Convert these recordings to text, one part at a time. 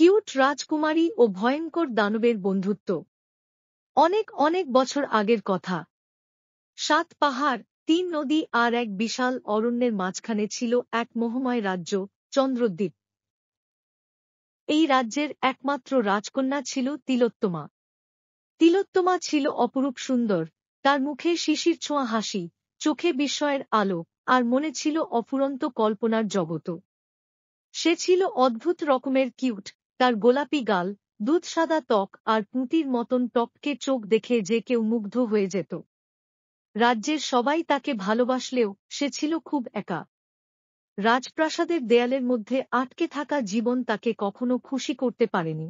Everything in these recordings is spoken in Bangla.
কিউট রাজকুমারী ও ভয়ঙ্কর দানবের বন্ধুত্ব। অনেক অনেক বছর আগের কথা। ৭ পাহাড়, ৩ নদী আর এক বিশাল অরণ্যের মাঝখানে ছিল এক মোহময় রাজ্য, চন্দ্রদ্বীপ। এই রাজ্যের একমাত্র রাজকন্যা ছিল তিলোত্তমা। তিলোত্তমা ছিল অপরূপ সুন্দর, তার মুখে শিশির ছোঁয়া হাসি, চোখে বিস্ময়ের আলো, আর মনে ছিল অফুরন্ত কল্পনার জগৎ। সে ছিল অদ্ভুত রকমের কিউট, তার গোলাপি গাল, দুধসাদা ত্বক আর পুঁতির মতন টককে চোখ দেখে যে কেউ মুগ্ধ হয়ে যেত। রাজ্যের সবাই তাকে ভালোবাসলেও সে ছিল খুব একা। রাজপ্রাসাদের দেয়ালের মধ্যে আটকে থাকা জীবন তাকে কখনো খুশি করতে পারেনি।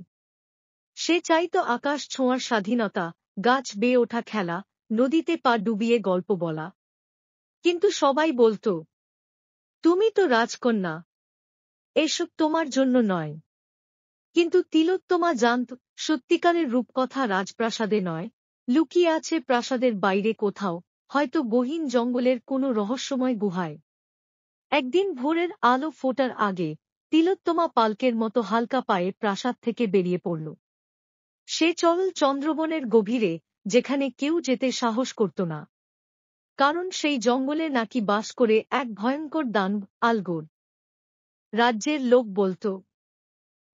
সে চাইত আকাশ ছোঁয়ার স্বাধীনতা, গাছ বেয়ে ওঠা খেলা, নদীতে পা ডুবিয়ে গল্প বলা। কিন্তু সবাই বলত, তুমি তো রাজকন্যা, এসব তোমার জন্য নয়। কিন্তু তিলোত্তমা জানত, সত্যিকারের রূপকথা রাজপ্রাসাদে নয়, লুকিয়ে আছে প্রাসাদের বাইরে কোথাও, হয়তো গহীন জঙ্গলের কোনো রহস্যময় গুহায়। একদিন ভোরের আলো ফোটার আগে তিলোত্তমা পালকের মতো হালকা পায়ে প্রাসাদ থেকে বেরিয়ে পড়ল। সে চলল চন্দ্রবনের গভীরে, যেখানে কেউ যেতে সাহস করত না। কারণ সেই জঙ্গলে নাকি বাস করে এক ভয়ঙ্কর দানব, আলগোর। রাজ্যের লোক বলত,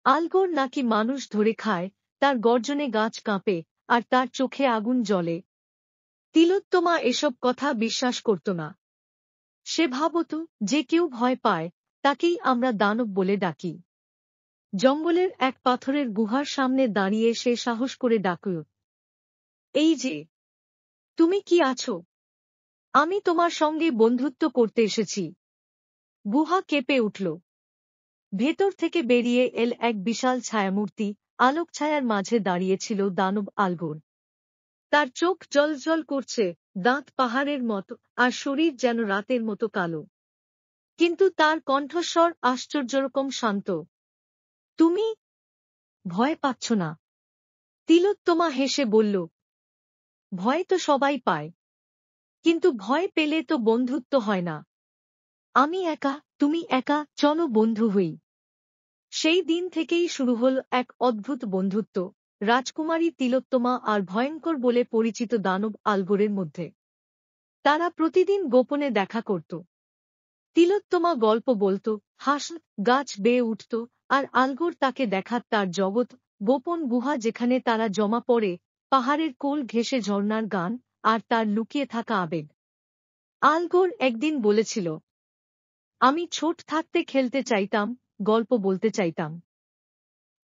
আলগোর নাকি মানুষ ধরে খায়, তার গর্জনে গাছ কাঁপে, আর তার চোখে আগুন জ্বলে। তিলোত্তমা এসব কথা বিশ্বাস করত না। সে ভাবত, যে কেউ ভয় পায় তাকেই আমরা দানব বলে ডাকি। জঙ্গলের এক পাথরের গুহার সামনে দাঁড়িয়ে সে সাহস করে ডাকল, এই যে, তুমি কি আছো? আমি তোমার সঙ্গে বন্ধুত্ব করতে এসেছি। গুহা কেঁপে উঠল। ভেতর থেকে বেরিয়ে এল এক বিশাল ছায়ামূর্তি, আলোক ছায়ার মাঝে দাঁড়িয়েছিল দানব আলগোর। তার চোখ জ্বলজ্বল করছে, দাঁত পাহাড়ের মতো, আর শরীর যেন রাতের মতো কালো। কিন্তু তার কণ্ঠস্বর আশ্চর্যরকম শান্ত। তুমি ভয় পাচ্ছ না? তিলোত্তমা হেসে বলল, ভয় তো সবাই পায়, কিন্তু ভয় পেলে তো বন্ধুত্ব হয় না। আমি একা, তুমি একা, চলো বন্ধু হই। সেই দিন থেকেই শুরু হল এক অদ্ভুত বন্ধুত্ব, রাজকুমারী তিলোত্তমা আর ভয়ঙ্কর বলে পরিচিত দানব আলগোরের মধ্যে। তারা প্রতিদিন গোপনে দেখা করত। তিলোত্তমা গল্প বলত, হাসত, গাছ বেয়ে উঠত, আর আলগোর তাকে দেখাত তার জগৎ, গোপন গুহা যেখানে তারা জমা পড়ে, পাহাড়ের কোল ঘেঁষে ঝর্ণার গান, আর তার লুকিয়ে থাকা আবেগ। আলগোর একদিন বলেছিল, আমি ছোট থাকতে খেলতে চাইতাম, গল্প বলতে চাইতাম।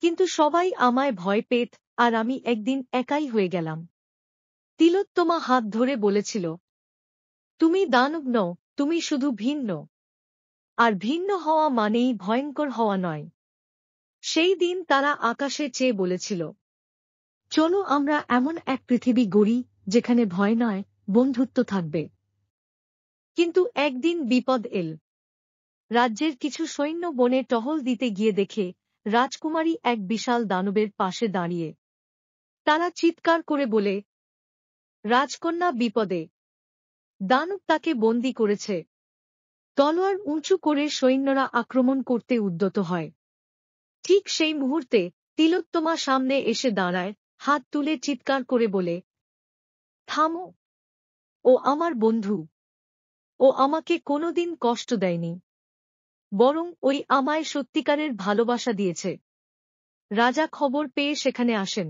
কিন্তু সবাই আমায় ভয় পেত, আর আমি একদিন একাই হয়ে গেলাম। তিলোত্তমা হাত ধরে বলেছিল, তুমি দানব নও, তুমি শুধু ভিন্ন। আর ভিন্ন হওয়া মানেই ভয়ঙ্কর হওয়া নয়। সেই দিন তারা আকাশে চেয়ে বলেছিল, চলো আমরা এমন এক পৃথিবী গড়ি, যেখানে ভয় নয়, বন্ধুত্ব থাকবে। কিন্তু একদিন বিপদ এল। রাজ্যের কিছু সৈন্য বনে টহল দিতে গিয়ে দেখে রাজকুমারী এক বিশাল দানবের পাশে দাঁড়িয়ে। তারা চিৎকার করে বলে, রাজকন্যা বিপদে, দানব তাকে বন্দী করেছে। তলোয়ার উঁচু করে সৈন্যরা আক্রমণ করতে উদ্যত হয়। ঠিক সেই মুহূর্তে তিলোত্তমা সামনে এসে দাঁড়ায়, হাত তুলে চিৎকার করে বলে, থামো, ও আমার বন্ধু। ও আমাকে কোনোদিন কষ্ট দেয়নি, বরং ওই আমায় সত্যিকারের ভালোবাসা দিয়েছে। রাজা খবর পেয়ে সেখানে আসেন।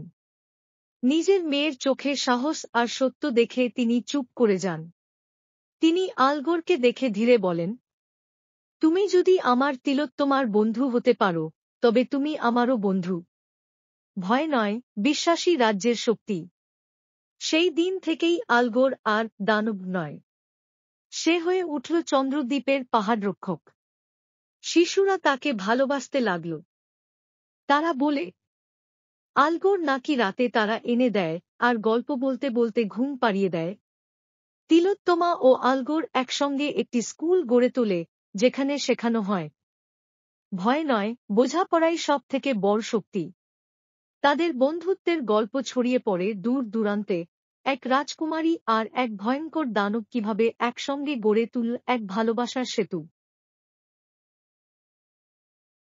নিজের মেয়ের চোখে সাহস আর সত্য দেখে তিনি চুপ করে যান। তিনি আলগোরকে দেখে ধীরে বলেন, তুমি যদি আমার তিলোত্তমার বন্ধু হতে পারো, তবে তুমি আমারও বন্ধু। ভয় নয়, বিশ্বাসী রাজ্যের শক্তি। সেই দিন থেকেই আলগোর আর দানব নয়, সে হয়ে উঠল চন্দ্রদ্বীপের পাহাড়রক্ষক। শিশুরা তাকে ভালোবাসতে লাগল। তারা বলে, আলগোর নাকি রাতে তারা এনে দেয়, আর গল্প বলতে বলতে ঘুম পাড়িয়ে দেয়। তিলোত্তমা ও আলগোর একসঙ্গে একটি স্কুল গড়ে তোলে, যেখানে শেখানো হয়, ভয় নয়, বোঝাপড়াই সব থেকে বড় শক্তি। তাদের বন্ধুত্বের গল্প ছড়িয়ে পড়ে দূর দূরান্তে। এক রাজকুমারী আর এক ভয়ঙ্কর দানব কিভাবে একসঙ্গে গড়ে তুলল এক ভালোবাসার সেতু।